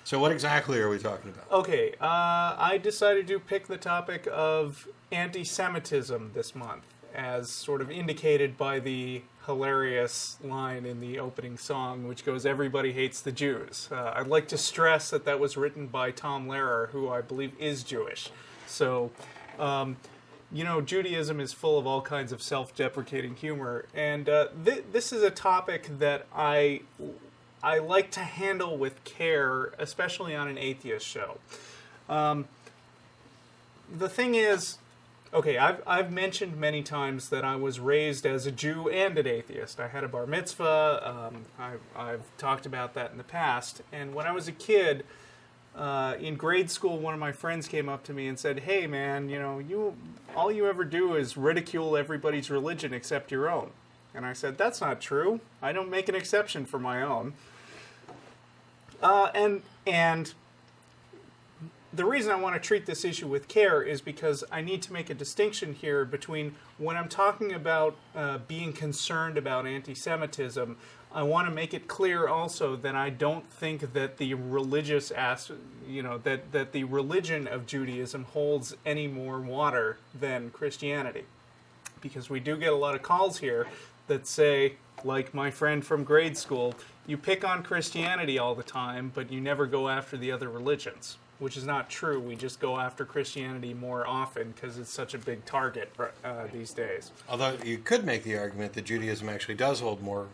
So what exactly are we talking about? Okay, I decided to pick the topic of anti-Semitism this month, as sort of indicated by the hilarious line in the opening song, which goes, "Everybody hates the Jews." I'd like to stress that that was written by Tom Lehrer, who I believe is Jewish. So, Judaism is full of all kinds of self-deprecating humor, and this is a topic that I like to handle with care, especially on an atheist show. The thing is, okay, I've mentioned many times that I was raised as a Jew and an atheist. I had a bar mitzvah. I've talked about that in the past. And when I was a kid, in grade school, one of my friends came up to me and said, "Hey, man, all you ever do is ridicule everybody's religion except your own." And I said, "That's not true. I don't make an exception for my own." And the reason I want to treat this issue with care is because I need to make a distinction here between when I'm talking about being concerned about anti-Semitism. I want to make it clear also that I don't think that the religious that the religion of Judaism holds any more water than Christianity, because we do get a lot of calls here that say, like my friend from grade school, you pick on Christianity all the time, but you never go after the other religions, which is not true. We just go after Christianity more often because it's such a big target these days. Although you could make the argument that Judaism actually does hold more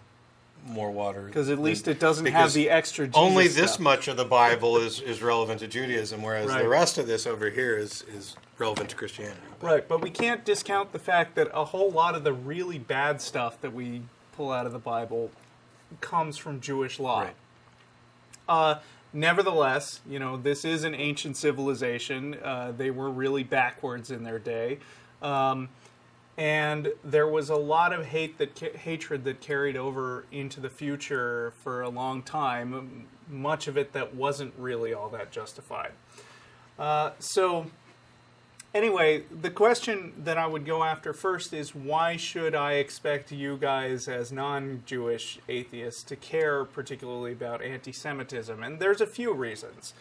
water. Because at least it doesn't have the extra Jesus only this stuff. much of the Bible is relevant to Judaism, whereas Right. the rest of this over here is relevant to Christianity. Right, but we can't discount the fact that a whole lot of the really bad stuff that we pull out of the Bible comes from Jewish law. Right. Nevertheless, this is an ancient civilization. They were really backwards in their day. And there was a lot of hatred that carried over into the future for a long time, much of it that wasn't really all that justified. Anyway, the question that I would go after first is, why should I expect you guys as non-Jewish atheists to care particularly about anti-Semitism? And there's a few reasons.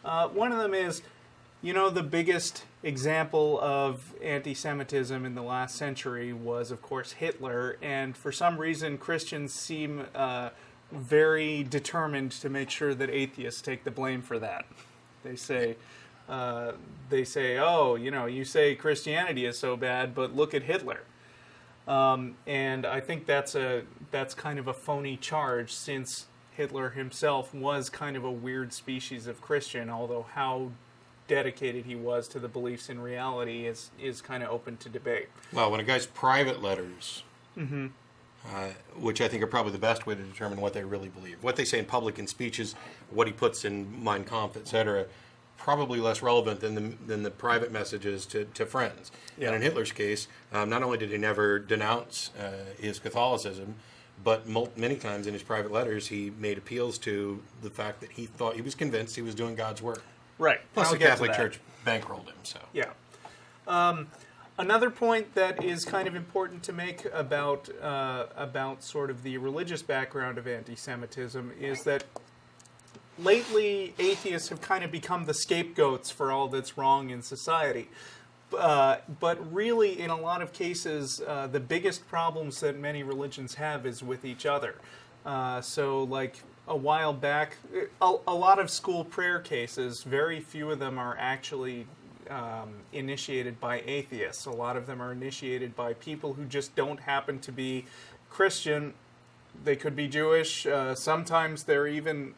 One of them is, the biggest example of anti-Semitism in the last century was, of course, Hitler. And for some reason, Christians seem very determined to make sure that atheists take the blame for that. They say, "Oh, you say Christianity is so bad, but look at Hitler." And I think that's kind of a phony charge, since Hitler himself was kind of a weird species of Christian, although how dedicated he was to the beliefs in reality is kind of open to debate. Well, when a guy's private letters, which I think are probably the best way to determine what they really believe, what they say in public in speeches, what he puts in Mein Kampf, etc., probably less relevant than the private messages to friends. Yeah. And in Hitler's case, not only did he never denounce his Catholicism, but many times in his private letters he made appeals to the fact that he was convinced he was doing God's work. Right. Plus I'll the get to Catholic that. Church bankrolled him. So Yeah. Another point that is kind of important to make about sort of the religious background of anti-Semitism is that lately atheists have kind of become the scapegoats for all that's wrong in society. But really, in a lot of cases, the biggest problems that many religions have is with each other. So, like a while back, a lot of school prayer cases, very few of them are actually initiated by atheists. A lot of them are initiated by people who just don't happen to be Christian. They could be Jewish. Sometimes they're even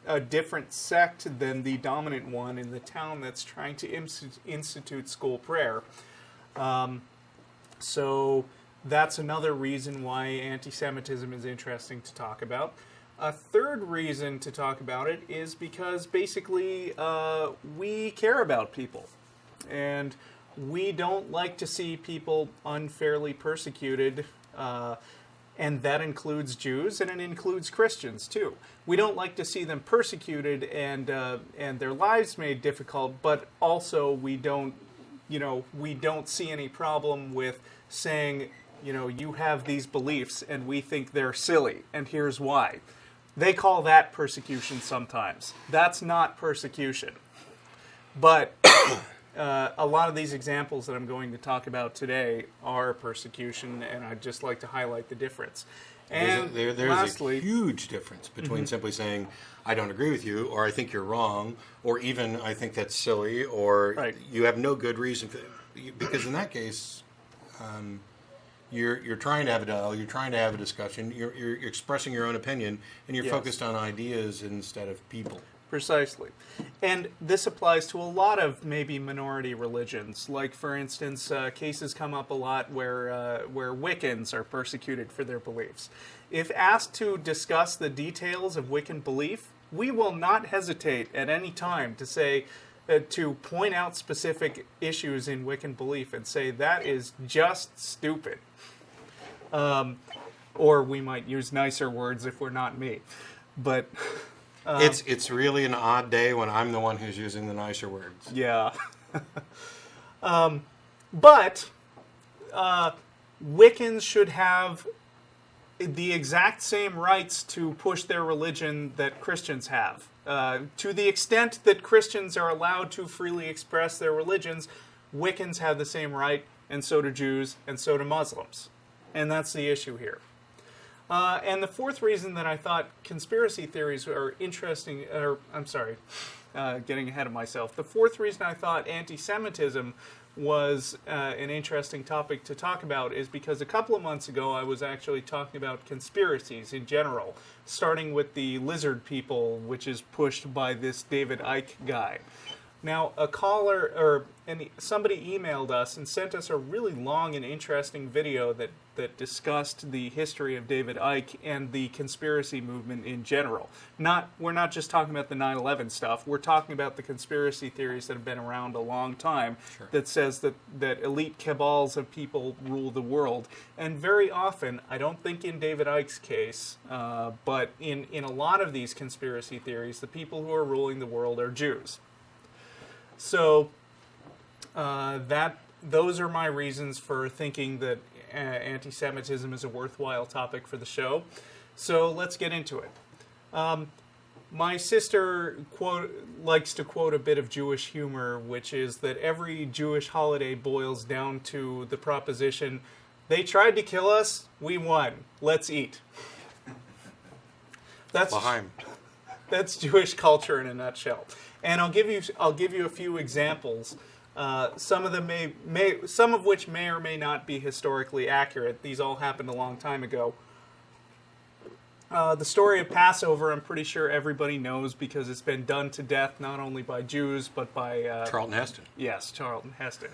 a different sect than the dominant one in the town that's trying to institute school prayer. So that's another reason why anti-Semitism is interesting to talk about. A third reason to talk about it is because basically we care about people. And we don't like to see people unfairly persecuted, and that includes Jews, and it includes Christians too. We don't like to see them persecuted and their lives made difficult, but also we don't see any problem with saying, you have these beliefs and we think they're silly, and here's why. They call that persecution sometimes. That's not persecution. But a lot of these examples that I'm going to talk about today are persecution, and I'd just like to highlight the difference. And there's lastly, a huge difference between simply saying, I don't agree with you, or I think you're wrong, or even I think that's silly, or you have no good reason for it. Because in that case, you're trying to have a dialogue, you're trying to have a discussion, you're expressing your own opinion, and you're focused on ideas instead of people. Precisely. And this applies to a lot of maybe minority religions. Like, for instance, cases come up a lot where Wiccans are persecuted for their beliefs. If asked to discuss the details of Wiccan belief, we will not hesitate at any time to say, to point out specific issues in Wiccan belief and say, that is just stupid. Or we might use nicer words if we're not me. But... it's really an odd day when I'm the one who's using the nicer words. Yeah. But Wiccans should have the exact same rights to push their religion that Christians have. To the extent that Christians are allowed to freely express their religions, Wiccans have the same right, and so do Jews, and so do Muslims. And that's the issue here. And the fourth reason that I thought conspiracy theories are interesting, getting ahead of myself. The fourth reason I thought anti-Semitism was an interesting topic to talk about is because a couple of months ago I was actually talking about conspiracies in general, starting with the lizard people, which is pushed by this David Icke guy. Now, somebody emailed us and sent us a really long and interesting video that discussed the history of David Icke and the conspiracy movement in general. We're not just talking about the 9/11 stuff. We're talking about the conspiracy theories that have been around a long time that says that elite cabals of people rule the world. And very often, I don't think in David Icke's case, but in a lot of these conspiracy theories, the people who are ruling the world are Jews. So those are my reasons for thinking that anti-Semitism is a worthwhile topic for the show. So let's get into it. My sister likes to quote a bit of Jewish humor, which is that every Jewish holiday boils down to the proposition, they tried to kill us, we won, let's eat. That's Jewish culture in a nutshell. And I'll give you a few examples. Some of which may or may not be historically accurate. These all happened a long time ago. The story of Passover, I'm pretty sure everybody knows because it's been done to death not only by Jews but by Charlton Heston. Yes, Charlton Heston.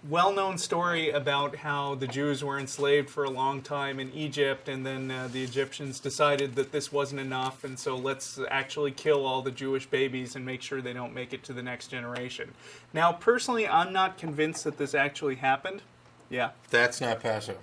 Well-known story about how the Jews were enslaved for a long time in Egypt, and then the Egyptians decided that this wasn't enough, and so let's actually kill all the Jewish babies and make sure they don't make it to the next generation. Now, personally, I'm not convinced that this actually happened. Yeah. That's not Passover.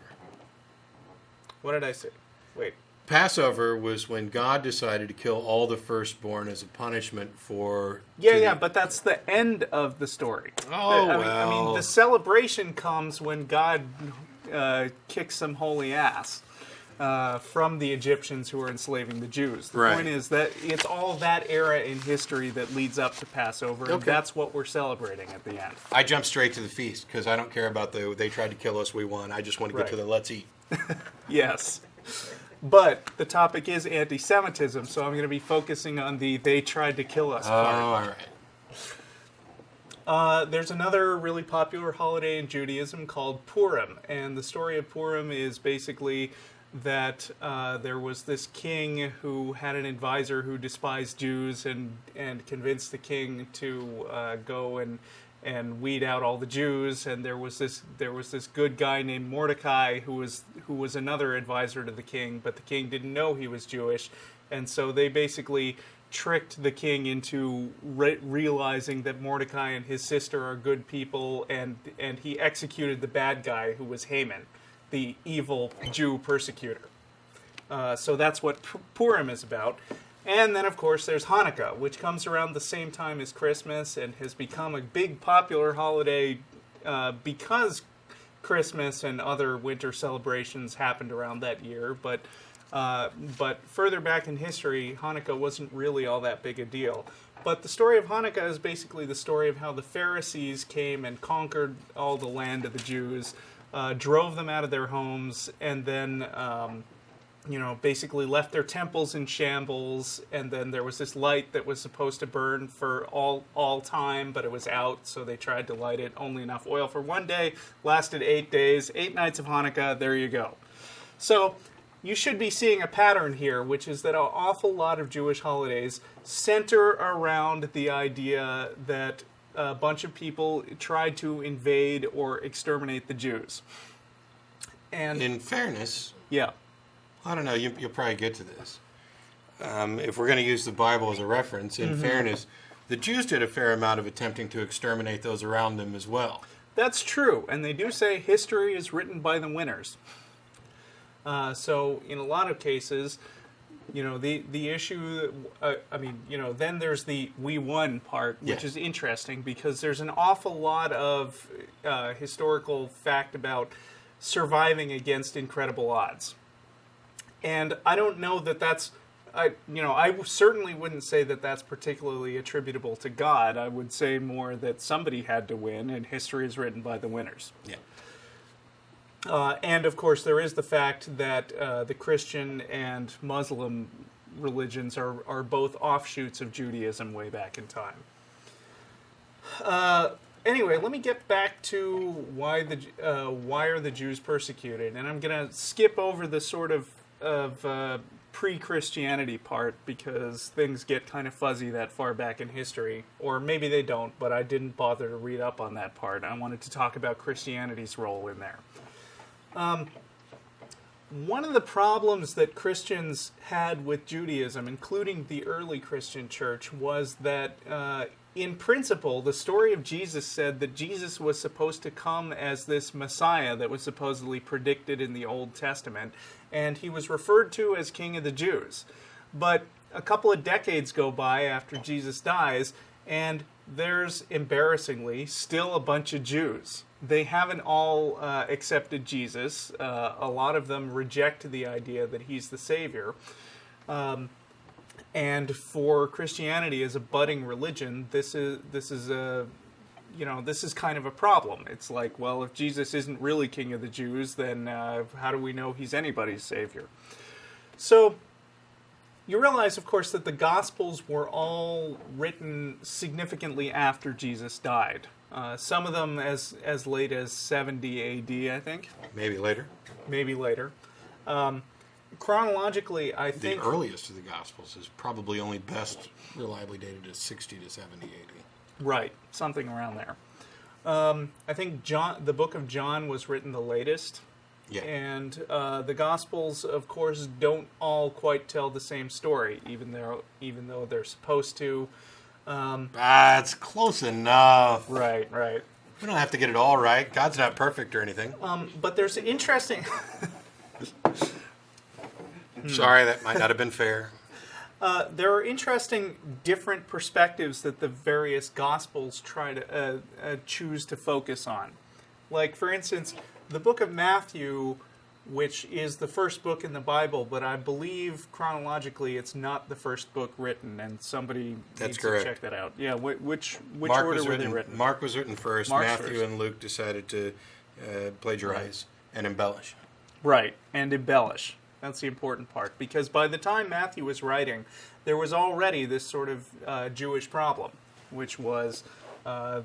What did I say? Wait. Passover was when God decided to kill all the firstborn as a punishment for... but that's the end of the story. I mean, the celebration comes when God kicks some holy ass from the Egyptians who are enslaving the Jews. The point is that it's all that era in history that leads up to Passover, and that's what we're celebrating at the end. I jump straight to the feast, because I don't care about they tried to kill us, we won. I just want to get to the let's eat. Yes. But the topic is anti-Semitism, so I'm going to be focusing on the they tried to kill us part. Oh, all right. There's another really popular holiday in Judaism called Purim, and the story of Purim is basically that there was this king who had an advisor who despised Jews and convinced the king to go and weed out all the Jews, and there was this good guy named Mordecai who was another advisor to the king, but the king didn't know he was Jewish, and so they basically tricked the king into realizing that Mordecai and his sister are good people, and he executed the bad guy who was Haman, the evil Jew persecutor. So that's what Purim is about. And then, of course, there's Hanukkah, which comes around the same time as Christmas and has become a big popular holiday because Christmas and other winter celebrations happened around that year, but further back in history, Hanukkah wasn't really all that big a deal. But the story of Hanukkah is basically the story of how the Pharisees came and conquered all the land of the Jews, drove them out of their homes, and then basically left their temples in shambles. And then there was this light that was supposed to burn for all time, but it was out, so they tried to light it. Only enough oil for one day, lasted 8 days, 8 nights of Hanukkah, there you go. So you should be seeing a pattern here, which is that an awful lot of Jewish holidays center around the idea that a bunch of people tried to invade or exterminate the Jews. And in fairness, yeah, I don't know, you'll probably get to this. If we're going to use the Bible as a reference, in fairness, the Jews did a fair amount of attempting to exterminate those around them as well. That's true, and they do say history is written by the winners. So in a lot of cases, the issue, then there's the we won part, which is interesting because there's an awful lot of historical fact about surviving against incredible odds. And I don't know that that's, I certainly wouldn't say that that's particularly attributable to God. I would say more that somebody had to win, and history is written by the winners. Yeah. And, of course, there is the fact that the Christian and Muslim religions are both offshoots of Judaism way back in time. Anyway, let me get back to why are the Jews persecuted. And I'm going to skip over the sort of pre-Christianity part because things get kind of fuzzy that far back in history. Or maybe they don't, but I didn't bother to read up on that part. I wanted to talk about Christianity's role in there. One of the problems that Christians had with Judaism, including the early Christian church, was that in principle, the story of Jesus said that Jesus was supposed to come as this Messiah that was supposedly predicted in the Old Testament, and he was referred to as King of the Jews. But a couple of decades go by after Jesus dies, and there's, embarrassingly, still a bunch of Jews. They haven't all accepted Jesus. A lot of them reject the idea that he's the Savior. And for Christianity as a budding religion, this is kind of a problem. It's like, well, if Jesus isn't really King of the Jews, then how do we know he's anybody's Savior? So you realize, of course, that the Gospels were all written significantly after Jesus died. Some of them as late as 70 A.D., I think. Maybe later. Chronologically, I think the earliest of the Gospels is probably only best reliably dated as 60 to 70 A.D. Right, something around there. I think the book of John was written the latest. Yeah. And the Gospels, of course, don't all quite tell the same story, even though they're supposed to. It's close enough. Right. We don't have to get it all right. God's not perfect or anything. But there's an interesting... Sorry, that might not have been fair. There are interesting different perspectives that the various Gospels try to choose to focus on. Like, for instance, the book of Matthew, which is the first book in the Bible, but I believe chronologically it's not the first book written, and somebody needs to check that out. Yeah, which order were they written? Mark was written first. Matthew and Luke decided to plagiarize and embellish. Right, and embellish. That's the important part, because by the time Matthew was writing, there was already this sort of Jewish problem, which was, the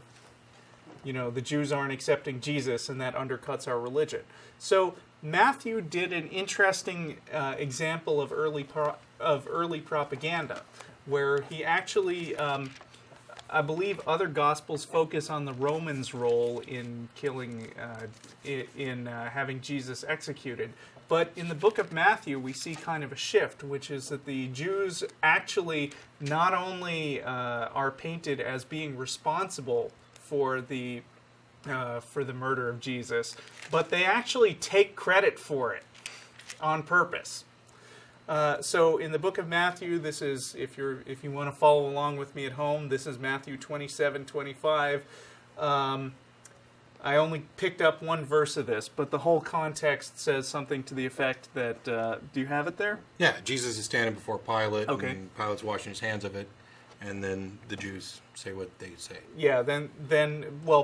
Jews aren't accepting Jesus, and that undercuts our religion. So Matthew did an interesting example of early propaganda, where he actually, I believe, other Gospels focus on the Romans' role in killing, in having Jesus executed. But in the book of Matthew, we see kind of a shift, which is that the Jews actually not only are painted as being responsible for the murder of Jesus, but they actually take credit for it on purpose. So in the book of Matthew, this is, if you want to follow along with me at home, this is Matthew 27:25. I only picked up one verse of this, but the whole context says something to the effect that, do you have it there? Yeah, Jesus is standing before Pilate, Okay. and Pilate's washing his hands of it, and then the Jews say what they say. Yeah, then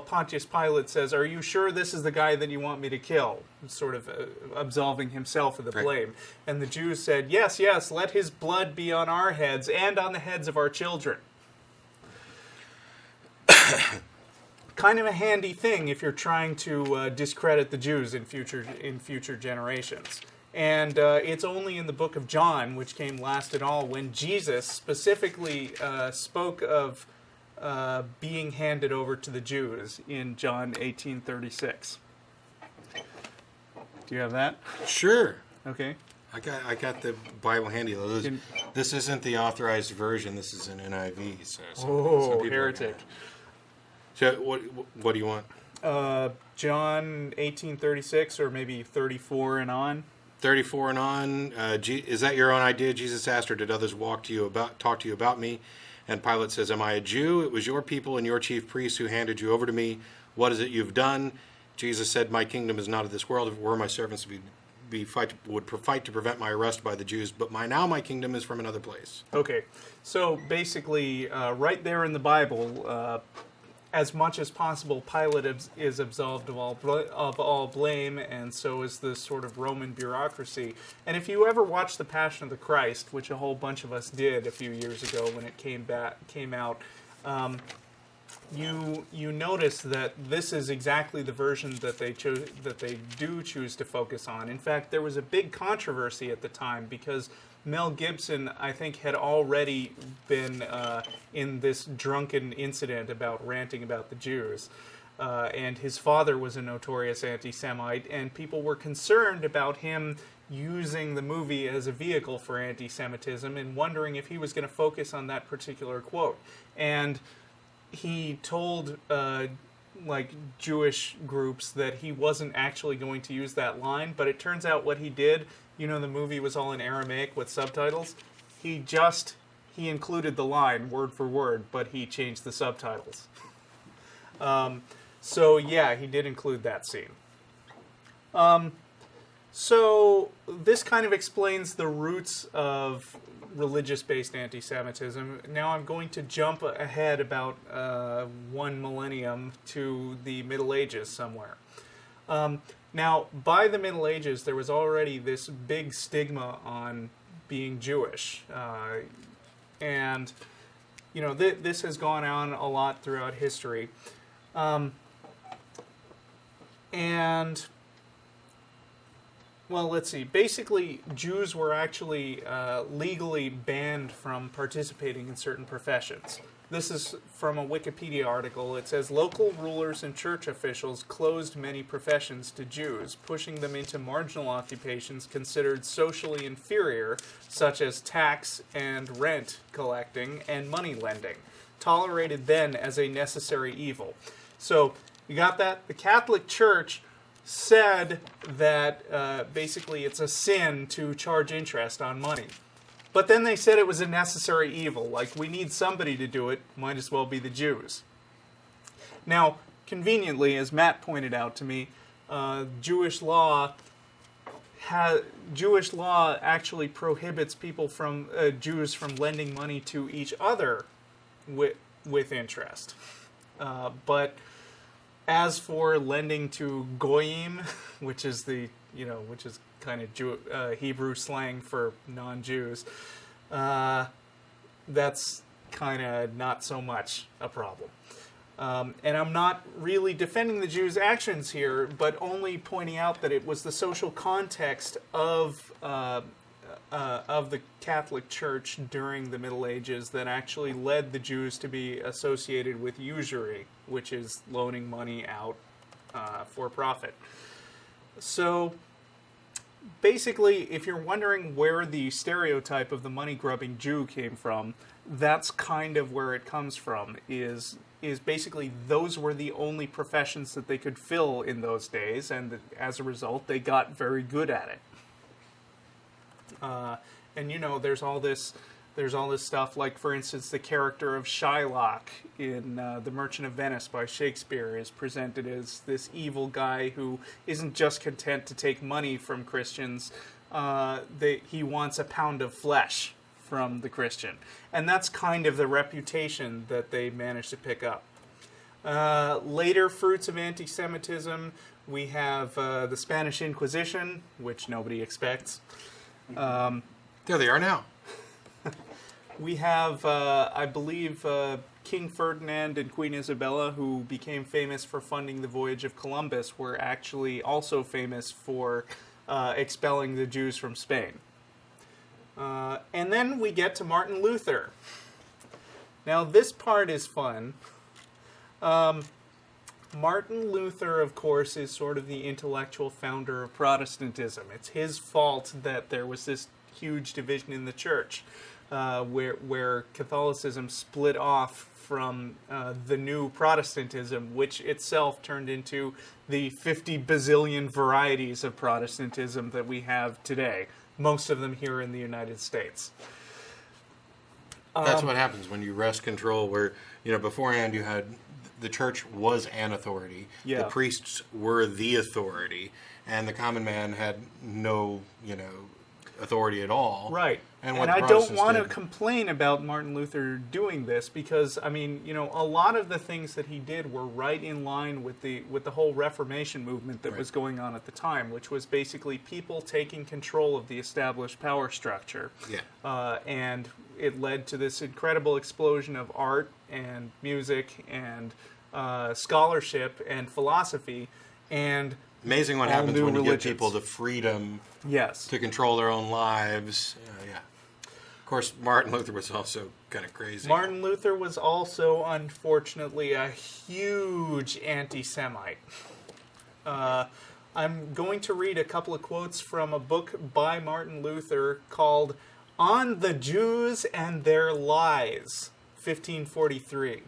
Pontius Pilate says, "Are you sure this is the guy that you want me to kill?" Sort of absolving himself of the blame. And the Jews said, "Yes, yes, let his blood be on our heads and on the heads of our children." Kind of a handy thing if you're trying to discredit the Jews in future generations. And it's only in the book of John, which came last at all, when Jesus specifically spoke of being handed over to the Jews in John 18:36. Do you have that? Sure. Okay. I got the Bible handy. This isn't the authorized version. This is an NIV. So some people heretic. So what do you want? John 18:36, or maybe 34 and on. 34 and on. Is that your own idea? Jesus asked, or did others talk to you about me? And Pilate says, "Am I a Jew? It was your people and your chief priests who handed you over to me. What is it you've done?" Jesus said, "My kingdom is not of this world. If it were, my servants would fight to prevent my arrest by the Jews. But now my kingdom is from another place." Okay, so basically, right there in the Bible, as much as possible, Pilate is absolved of all blame, and so is the sort of Roman bureaucracy. And if you ever watch The Passion of the Christ, which a whole bunch of us did a few years ago when it came out, you notice that this is exactly the version that they do choose to focus on. In fact, there was a big controversy at the time because Mel Gibson, I think, had already been in this drunken incident about ranting about the Jews. And his father was a notorious anti-Semite, and people were concerned about him using the movie as a vehicle for anti-Semitism and wondering if he was going to focus on that particular quote. And he told Jewish groups that he wasn't actually going to use that line, but it turns out what he did, the movie was all in Aramaic with subtitles. He included the line word for word, but he changed the subtitles. So yeah, he did include that scene. So this kind of explains the roots of religious-based anti-Semitism. Now I'm going to jump ahead about 1 millennium to the Middle Ages somewhere. Now, by the Middle Ages, there was already this big stigma on being Jewish. And, this has gone on a lot throughout history. Well, let's see. Basically, Jews were actually legally banned from participating in certain professions. This is from a Wikipedia article. It says, local rulers and church officials closed many professions to Jews, pushing them into marginal occupations considered socially inferior, such as tax and rent collecting and money lending, tolerated then as a necessary evil. So, you got that? The Catholic Church said that basically it's a sin to charge interest on money. But then they said it was a necessary evil. Like, we need somebody to do it. Might as well be the Jews. Now, conveniently, as Matt pointed out to me, Jewish law actually prohibits Jews from lending money to each other with interest. But as for lending to goyim, which is kind of Hebrew slang for non-Jews, that's kind of not so much a problem. And I'm not really defending the Jews' actions here, but only pointing out that it was the social context of the Catholic Church during the Middle Ages that actually led the Jews to be associated with usury, which is loaning money out for profit. So, basically, if you're wondering where the stereotype of the money-grubbing Jew came from, that's kind of where it comes from, is basically those were the only professions that they could fill in those days, and as a result, they got very good at it. And there's all this There's all this stuff like, for instance, the character of Shylock in The Merchant of Venice by Shakespeare is presented as this evil guy who isn't just content to take money from Christians. He wants a pound of flesh from the Christian. And that's kind of the reputation that they managed to pick up. Later fruits of anti-Semitism, we have the Spanish Inquisition, which nobody expects. There they are now. We have, I believe, King Ferdinand and Queen Isabella, who became famous for funding the voyage of Columbus, were actually also famous for expelling the Jews from Spain. And then we get to Martin Luther. Now, this part is fun. Martin Luther, of course, is sort of the intellectual founder of Protestantism. It's his fault that there was this huge division in the church, where Catholicism split off from the new Protestantism, which itself turned into the 50 bazillion varieties of Protestantism that we have today, most of them here in the United States. That's what happens when you wrest control, where, beforehand you had the church was an authority, the priests were the authority, and the common man had no, authority at all. Right. And I don't want to complain about Martin Luther doing this because, a lot of the things that he did were right in line with the whole Reformation movement that was going on at the time, which was basically people taking control of the established power structure. Yeah. And it led to this incredible explosion of art and music and scholarship and philosophy and amazing what happens when you religions. give people the freedom yes. to control their own lives. Yeah. Of course, Martin Luther was also kind of crazy. Martin Luther was also, unfortunately, a huge anti-Semite. I'm going to read a couple of quotes from a book by Martin Luther called On the Jews and Their Lies, 1543.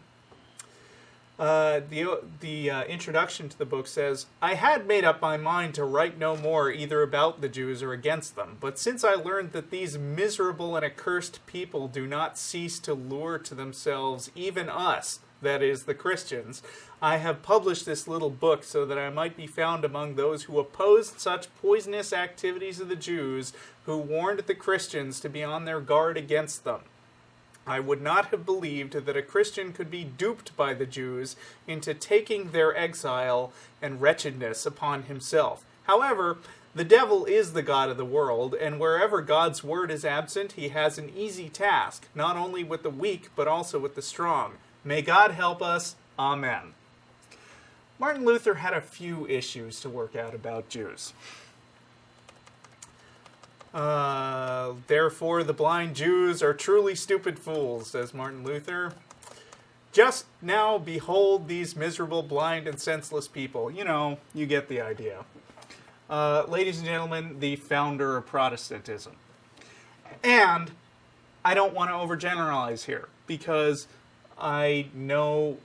The introduction to the book says, I had made up my mind to write no more either about the Jews or against them, but since I learned that these miserable and accursed people do not cease to lure to themselves even us, that is, the Christians, I have published this little book so that I might be found among those who opposed such poisonous activities of the Jews, who warned the Christians to be on their guard against them. I would not have believed that a Christian could be duped by the Jews into taking their exile and wretchedness upon himself. However, the devil is the god of the world, and wherever God's word is absent, he has an easy task, not only with the weak, but also with the strong. May God help us. Amen. Martin Luther had a few issues to work out about Jews. Therefore, the blind Jews are truly stupid fools, says Martin Luther. Just now behold these miserable, blind, and senseless people. You get the idea. Ladies and gentlemen, the founder of Protestantism. And I don't want to overgeneralize here, because I know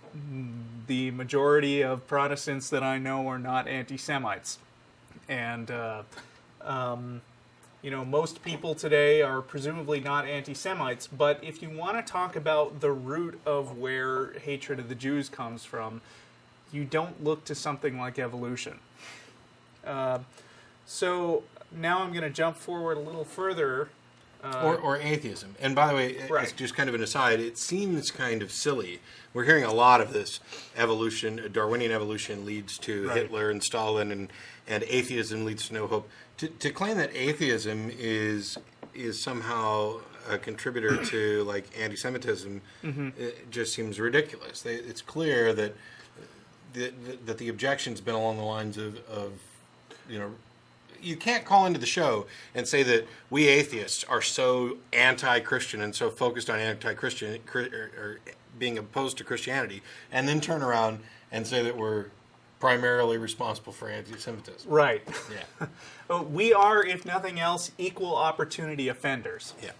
the majority of Protestants that I know are not anti-Semites. And, most people today are presumably not anti-Semites, but if you want to talk about the root of where hatred of the Jews comes from, you don't look to something like evolution. So now I'm going to jump forward a little further. Or atheism. And by the way, it's just kind of an aside, it seems kind of silly. We're hearing a lot of this evolution, Darwinian evolution leads to Hitler and Stalin, and atheism leads to no hope. To claim that atheism is somehow a contributor to like anti-Semitism, it just seems ridiculous. It's clear that the objection's been along the lines of you can't call into the show and say that we atheists are so anti-Christian and so focused on anti-Christian or being opposed to Christianity, and then turn around and say that we're primarily responsible for anti-Semitism. Right. Yeah. We are, if nothing else, equal opportunity offenders. Yeah.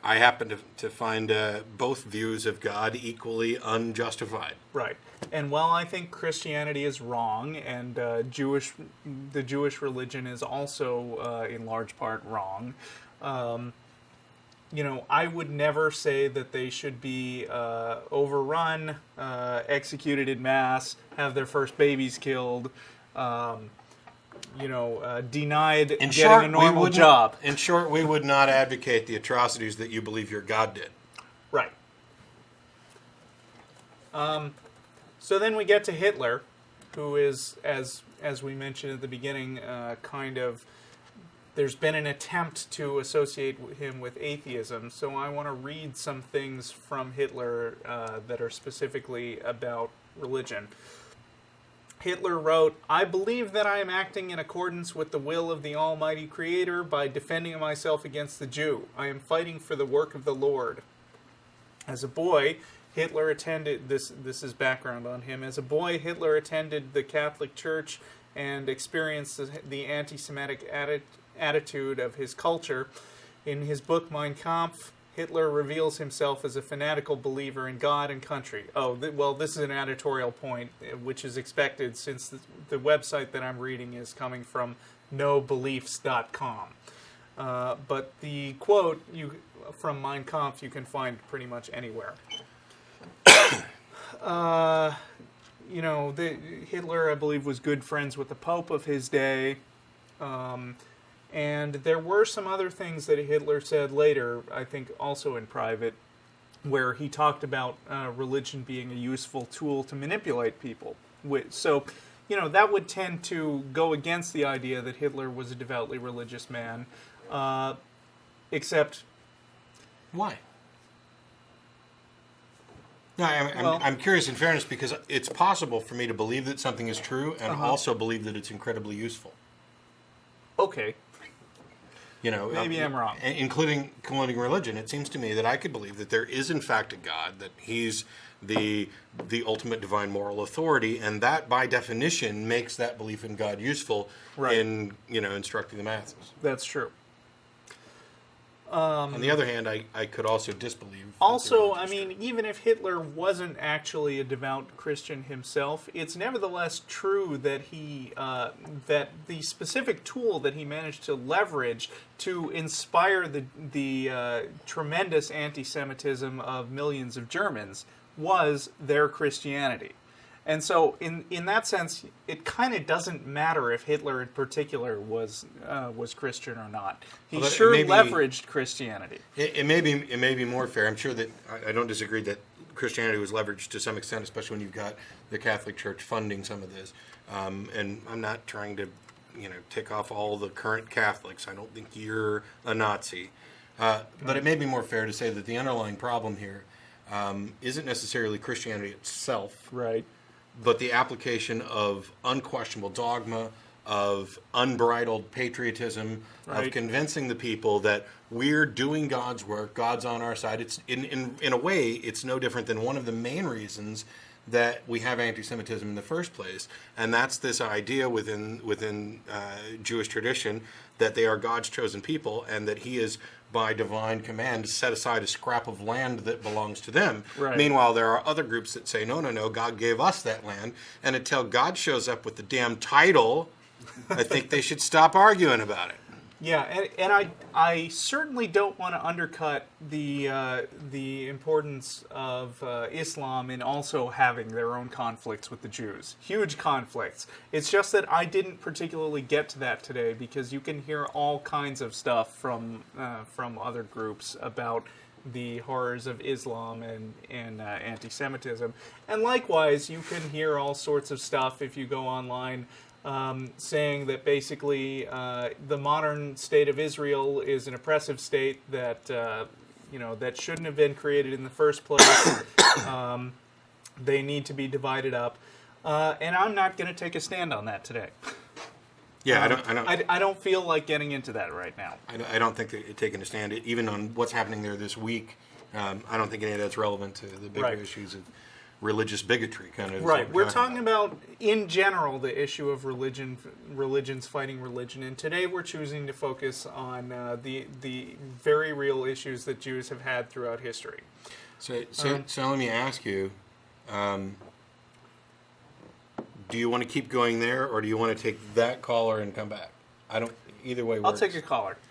I happen to find both views of God equally unjustified. Right. And while I think Christianity is wrong, and the Jewish religion is also in large part wrong, I would never say that they should be overrun, executed in mass, have their first babies killed, denied getting a normal job. In short, we would not advocate the atrocities that you believe your God did. Right. So then we get to Hitler, who is, as we mentioned at the beginning, there's been an attempt to associate him with atheism. So I want to read some things from Hitler that are specifically about religion. Hitler wrote, "I believe that I am acting in accordance with the will of the Almighty Creator by defending myself against the Jew. I am fighting for the work of the Lord." As a boy, Hitler attended, this is background on him, as a boy, Hitler attended the Catholic Church and experienced the anti-Semitic attitude of his culture. In his book Mein Kampf, Hitler reveals himself as a fanatical believer in God and country. This is an editorial point, which is expected since the website that I'm reading is coming from nobeliefs.com. But the quote from Mein Kampf you can find pretty much anywhere. Hitler, I believe, was good friends with the Pope of his day. And there were some other things that Hitler said later, I think also in private, where he talked about religion being a useful tool to manipulate people. So, that would tend to go against the idea that Hitler was a devoutly religious man, except... Why? No, I'm curious in fairness because it's possible for me to believe that something is true and also believe that it's incredibly useful. Okay. Maybe I'm wrong. Including religion, it seems to me that I could believe that there is in fact a God, that he's the ultimate divine moral authority, and that by definition makes that belief in God useful in instructing the masses. That's true. On the other hand, I could also disbelieve. Also, even if Hitler wasn't actually a devout Christian himself, it's nevertheless true that that the specific tool that he managed to leverage to inspire the tremendous anti-Semitism of millions of Germans was their Christianity. And so, in that sense, it kind of doesn't matter if Hitler in particular was Christian or not. He leveraged Christianity. It may be more fair. I'm sure that I don't disagree that Christianity was leveraged to some extent, especially when you've got the Catholic Church funding some of this. And I'm not trying to, tick off all the current Catholics. I don't think you're a Nazi. But it may be more fair to say that the underlying problem here isn't necessarily Christianity itself. Right. But the application of unquestionable dogma, of unbridled patriotism, of convincing the people that we're doing God's work, God's on our side. It's in a way, it's no different than one of the main reasons that we have anti-Semitism in the first place, and that's this idea within Jewish tradition that they are God's chosen people, and that He is by divine command set aside a scrap of land that belongs to them. Right. Meanwhile, there are other groups that say, no, God gave us that land, and until God shows up with the damn title, I think they should stop arguing about it. Yeah, and I certainly don't want to undercut the importance of Islam in also having their own conflicts with the Jews. Huge conflicts. It's just that I didn't particularly get to that today because you can hear all kinds of stuff from other groups about the horrors of Islam and anti-Semitism. And likewise, you can hear all sorts of stuff if you go online saying that basically the modern state of Israel is an oppressive state that that shouldn't have been created in the first place. They need to be divided up, and I'm not going to take a stand on that today. Yeah, I don't feel like getting into that right now. I don't think that taking a stand, even on what's happening there this week. I don't think any of that's relevant to the bigger issues of religious bigotry, kind of. Right. We're talking about, in general, the issue of religions fighting religion, and today we're choosing to focus on the very real issues that Jews have had throughout history. So let me ask you, do you want to keep going there, or do you want to take that caller and come back? Either way works. I'll take a caller.